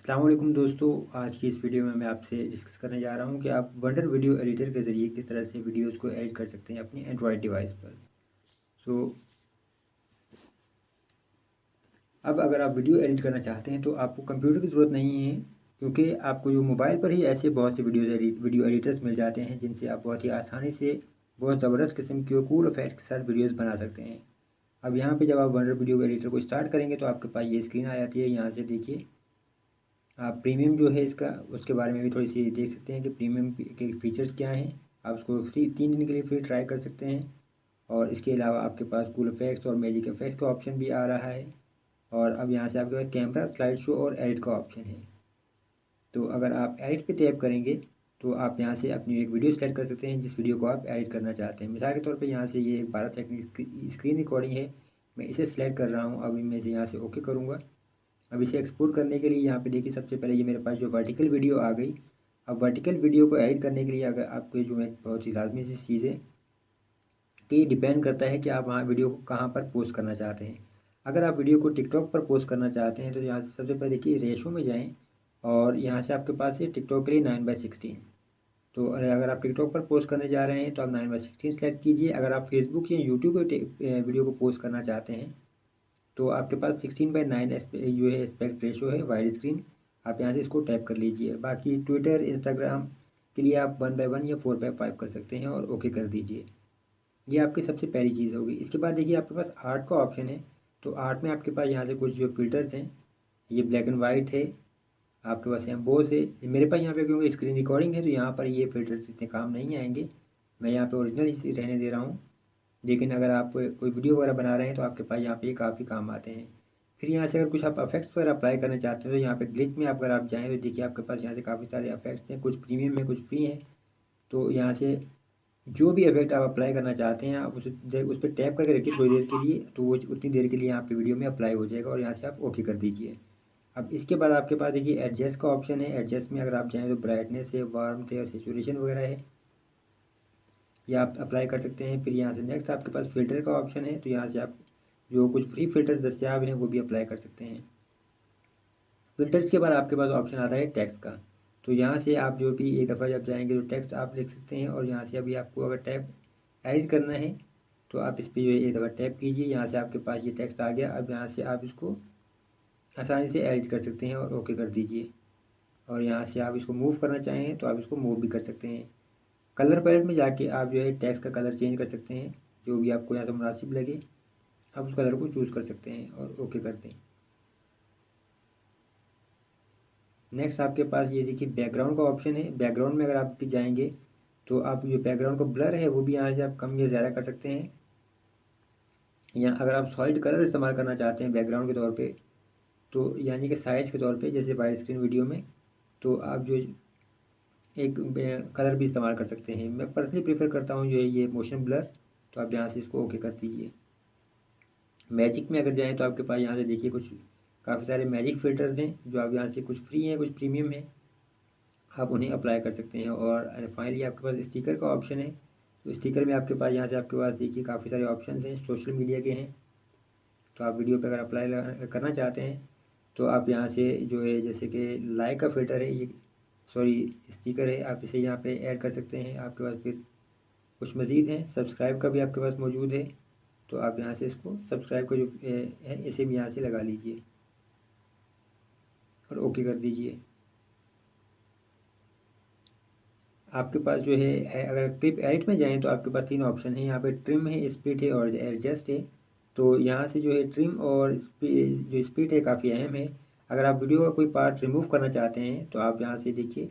अस्सलाम वालेकुम दोस्तों। आज की इस वीडियो में मैं आपसे डिस्कस करने जा रहा हूं कि आप वंडर वीडियो एडिटर के ज़रिए किस तरह से वीडियोस को एडिट कर सकते हैं अपनी एंड्रॉयड डिवाइस पर। सो अब अगर आप वीडियो एडिट करना चाहते हैं तो आपको कंप्यूटर की ज़रूरत नहीं है, क्योंकि आपको जो मोबाइल पर ही ऐसे बहुत से वीडियो एडिटर्स मिल जाते हैं जिनसे आप बहुत ही आसानी से बहुत ज़बरदस्त किस्म के कूल इफेक्ट्स के साथ वीडियोज़ बना सकते हैं। अब यहाँ पर जब आप वंडर वीडियो एडिटर को स्टार्ट करेंगे तो आपके पास ये स्क्रीन आ जाती है। यहाँ से देखिए आप प्रीमियम जो है इसका उसके बारे में भी थोड़ी सी देख सकते हैं कि प्रीमियम के फीचर्स क्या हैं। आप उसको फ्री 3 दिन के लिए फ्री ट्राई कर सकते हैं। और इसके अलावा आपके पास कूल इफेक्ट्स और मैजिक इफेक्ट्स का ऑप्शन भी आ रहा है। और अब यहाँ से आपके पास कैमरा, स्लाइड शो और एडिट का ऑप्शन है। तो अगर आप एडिट पे टैप करेंगे तो आप यहाँ से अपनी एक वीडियो सेलेक्ट कर सकते हैं जिस वीडियो को आप एडिट करना चाहते हैं। मिसाल के तौर पे यहाँ से ये 12 सेकंड की स्क्रीन रिकॉर्डिंग है, मैं इसे सेलेक्ट कर रहा हूँ। अभी मैं इसे यहाँ से ओके करूँगा। अब इसे एक्सपोर्ट करने के लिए यहाँ पे देखिए सबसे पहले ये मेरे पास जो वर्टिकल वीडियो आ गई। अब वर्टिकल वीडियो को एडिट करने के लिए अगर आपको जो है बहुत ही लाजमी सी चीज़ है कि ये डिपेंड करता है कि आप वहाँ वीडियो को कहाँ पर पोस्ट करना चाहते हैं। अगर आप वीडियो को टिकटॉक पर पोस्ट करना चाहते हैं तो यहाँ से सबसे पहले देखिए रेशो में जाएँ और यहाँ से आपके पास है टिकटॉक के लिए 9:16। तो अगर आप टिकटॉक पर पोस्ट करने जा रहे हैं तो आप 9:16 सेलेक्ट कीजिए। अगर आप फेसबुक या यूट्यूब पर वीडियो को पोस्ट करना चाहते हैं तो आपके पास 16:9 जो है एस्पेक्ट रेशो है, वाइड स्क्रीन। आप यहाँ से इसको टैप कर लीजिए। बाकी ट्विटर, इंस्टाग्राम के लिए आप 1:1 या 4:5 कर सकते हैं और ओके कर दीजिए। ये आपकी सबसे पहली चीज़ होगी। इसके बाद देखिए आपके पास आर्ट का ऑप्शन है। तो आर्ट में आपके पास यहाँ से कुछ जो फ़िल्टर्स हैं, ये ब्लैक एंड वाइट है, आपके पास एम्बोस है। मेरे पास यहाँ पे क्योंकि स्क्रीन रिकॉर्डिंग है तो यहाँ पर ये फ़िल्टर्स इतने काम नहीं आएंगे, मैं यहाँ पे ओरिजिनल ही रहने दे रहा हूँ। लेकिन अगर आप कोई वीडियो वगैरह बना रहे हैं तो आपके पास यहाँ पे ये काफ़ी काम आते हैं। फिर यहाँ से अगर कुछ आप इफेक्ट्स वगैरह अप्लाई करना चाहते हैं तो यहाँ पे ग्लिच में अगर आप जाएँ तो देखिए आपके पास यहाँ से काफ़ी सारे इफेक्ट्स हैं, कुछ प्रीमियम है, कुछ फ्री हैं। तो यहाँ से जो भी इफेक्ट आप अप्लाई करना चाहते हैं आप उस पर टैप करके रखिए थोड़ी देर के लिए, तो वो उतनी देर के लिए यहाँ पे वीडियो में अप्लाई हो जाएगा और यहाँ से आप ओके कर दीजिए। अब इसके बाद आपके पास देखिए एडजस्ट का ऑप्शन है। एडजस्ट में अगर आप जाएँ तो ब्राइटनेस है, वार्मथ है और सेचुरेशन वगैरह है, ये आप अप्लाई कर सकते हैं। फिर यहाँ से नेक्स्ट आपके पास फ़िल्टर का ऑप्शन है, तो यहाँ से आप जो कुछ फ्री फ़िल्टर दस्तियाब हैं वो भी अप्लाई कर सकते हैं। फ़िल्टर्स के बाद आपके पास ऑप्शन आता है टेक्स्ट का। तो यहाँ से आप जो भी एक दफ़ा जब जाएंगे तो टेक्स्ट आप लिख सकते हैं। और यहाँ से अभी आपको अगर टैब एडिट करना है तो आप इस पर जो है एक दफ़ा टैप कीजिए, यहाँ से आपके पास ये टेक्स्ट आ गया। अब यहाँ से आप इसको आसानी से एडिट कर सकते हैं और ओके कर दीजिए। और यहाँ से आप इसको मूव करना चाहें तो आप इसको मूव भी कर सकते हैं। कलर पैलेट में जाके आप जो है टेक्स्ट का कलर चेंज कर सकते हैं, जो भी आपको यहाँ से मुनासिब लगे आप उस कलर को चूज़ कर सकते हैं और ओके कर दें। नेक्स्ट आपके पास ये देखिए बैकग्राउंड का ऑप्शन है। बैकग्राउंड में अगर आप जाएंगे तो आप जो बैकग्राउंड का ब्लर है वो भी यहाँ से आप कम या ज़्यादा कर सकते हैं। या अगर आप सॉलिड कलर इस्तेमाल करना चाहते हैं बैकग्राउंड के तौर पे, तो यानी कि साइज़ के तौर पे जैसे वाइड स्क्रीन वीडियो में, तो आप जो एक कलर भी इस्तेमाल कर सकते हैं। मैं पर्सनली प्रेफर करता हूँ जो है ये मोशन ब्लर, तो आप यहाँ से इसको ओके कर दीजिए। मैजिक में अगर जाएँ तो आपके पास यहाँ से देखिए कुछ काफ़ी सारे मैजिक फ़िल्टर्स हैं, जो आप यहाँ से कुछ फ्री हैं कुछ प्रीमियम हैं, आप उन्हें अप्लाई कर सकते हैं। और फाइनली आपके पास स्टिकर का ऑप्शन है। तो स्टिकर में आपके पास यहाँ से आपके पास देखिए काफ़ी सारे ऑप्शन हैं, सोशल मीडिया के हैं। तो आप वीडियो पे अगर अप्लाई करना चाहते हैं तो आप यहाँ से जो है जैसे कि लाइक का फ़िल्टर है, ये सॉरी स्टिकर है, आप इसे यहाँ पे ऐड कर सकते हैं। आपके पास फिर कुछ मज़ीद हैं, सब्सक्राइब का भी आपके पास मौजूद है। तो आप यहाँ से इसको सब्सक्राइब का जो है इसे भी यहाँ से लगा लीजिए और ओके कर दीजिए। आपके पास जो है अगर क्लिप एडिट में जाएँ तो आपके पास 3 ऑप्शन हैं। यहाँ पे ट्रिम है, स्प्लिट है और एडजस्ट है। तो यहाँ से जो है ट्रिम और जो स्प्लिट है काफ़ी अहम है। अगर आप वीडियो का कोई पार्ट रिमूव करना चाहते हैं तो आप यहाँ से देखिए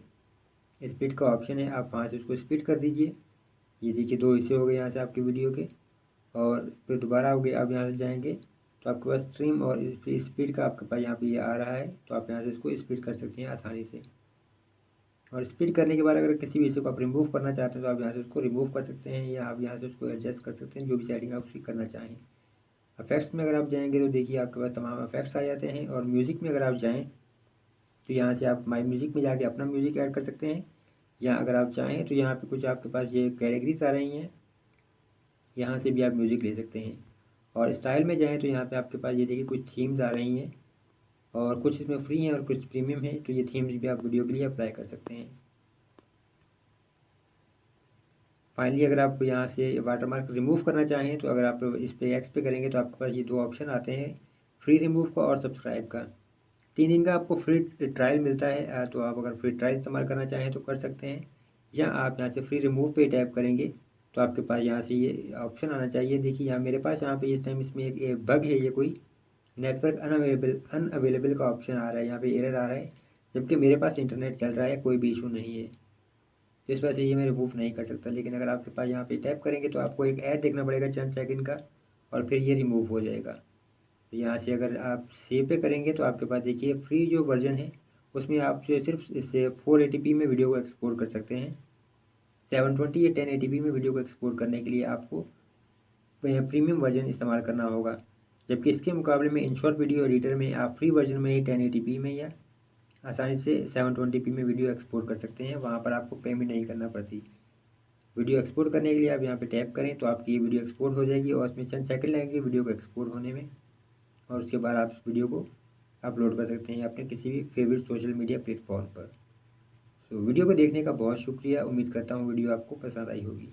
स्प्लिट का ऑप्शन है, आप वहाँ से उसको स्प्लिट कर दीजिए। ये देखिए 2 हिस्से हो गए यहाँ से आपके वीडियो के। और फिर दोबारा हो गए, आप यहाँ से जाएंगे तो आपके पास ट्रिम और स्प्लिट का आपके पास यहाँ पे ये आ रहा है, तो आप यहाँ से इसको स्प्लिट कर सकते हैं आसानी से। और स्प्लिट करने के बाद अगर किसी भी हिस्से को आप रिमूव करना चाहते हैं तो आप यहाँ से उसको रिमूव कर सकते हैं, या आप यहाँ से उसको एडजस्ट कर सकते हैं, जो भी सेटिंग आप उसकी करना चाहें। इफेक्ट्स में अगर आप जाएंगे तो देखिए आपके पास तमाम इफेक्ट्स आ जाते हैं। और म्यूज़िक में अगर आप जाएँ तो यहाँ से आप माई म्यूज़िक में जाके अपना म्यूज़िक ऐड कर सकते हैं। या अगर आप चाहें तो यहाँ पे कुछ आपके पास ये कैटेगरीज आ रही हैं, यहाँ से भी आप म्यूज़िक ले सकते हैं। और स्टाइल में जाएँ तो यहाँ पे आपके पास ये देखिए कुछ थीम्स आ रही हैं, और कुछ इसमें फ्री हैं और कुछ प्रीमियम है। तो ये थीम्स भी आप वीडियो के लिए अप्लाई कर सकते हैं। फाइनली अगर आप यहाँ से वाटरमार्क रिमूव करना चाहें तो अगर आप इस पे एक्स पे करेंगे तो आपके पास ये 2 ऑप्शन आते हैं, फ्री रिमूव का और सब्सक्राइब का। 3 दिन का आपको फ्री ट्रायल मिलता है, तो आप अगर फ्री ट्रायल इस्तेमाल करना चाहें तो कर सकते हैं, या आप यहाँ से फ्री रिमूव पे टैप करेंगे तो आपके पास यहाँ से ये ऑप्शन आना चाहिए। देखिए यहाँ मेरे पास यहाँ पे इस टाइम इसमें एक बग है, ये कोई नेटवर्क अनअवेलेबल का ऑप्शन आ रहा है, यहाँ पे एरर आ रहा है, जबकि मेरे पास इंटरनेट चल रहा है, कोई भी इशू नहीं है। तो इस वजह से ये मैं रिमूव नहीं कर सकता। लेकिन अगर आपके पास यहाँ पे टैप करेंगे तो आपको एक ऐड देखना पड़ेगा चंद सेकंड का, और फिर ये रिमूव हो जाएगा। तो यहाँ से अगर आप सेव पे करेंगे तो आपके पास देखिए फ्री जो वर्जन है उसमें आप जो सिर्फ इससे 480p में वीडियो को एक्सपोर्ट कर सकते हैं। 720 या 1080p में वीडियो को एक्सपोर्ट करने के लिए आपको प्रीमियम वर्जन इस्तेमाल करना होगा, जबकि इसके मुकाबले में इनशॉट वीडियो एडिटर में आप फ्री वर्जन में ही 1080p में या आसानी से 720p में वीडियो एक्सपोर्ट कर सकते हैं। वहाँ पर आपको पेमेंट नहीं करना पड़ती। वीडियो एक्सपोर्ट करने के लिए आप यहाँ पे टैप करें तो आपकी ये वीडियो एक्सपोर्ट हो जाएगी, और उसमें चंद सेकंड लगेंगे वीडियो को एक्सपोर्ट होने में, और उसके बाद आप इस वीडियो को अपलोड कर सकते हैं अपने किसी भी फेवरेट सोशल मीडिया प्लेटफॉर्म पर। तो वीडियो को देखने का बहुत शुक्रिया। उम्मीद करता हूँ वीडियो आपको पसंद आई होगी।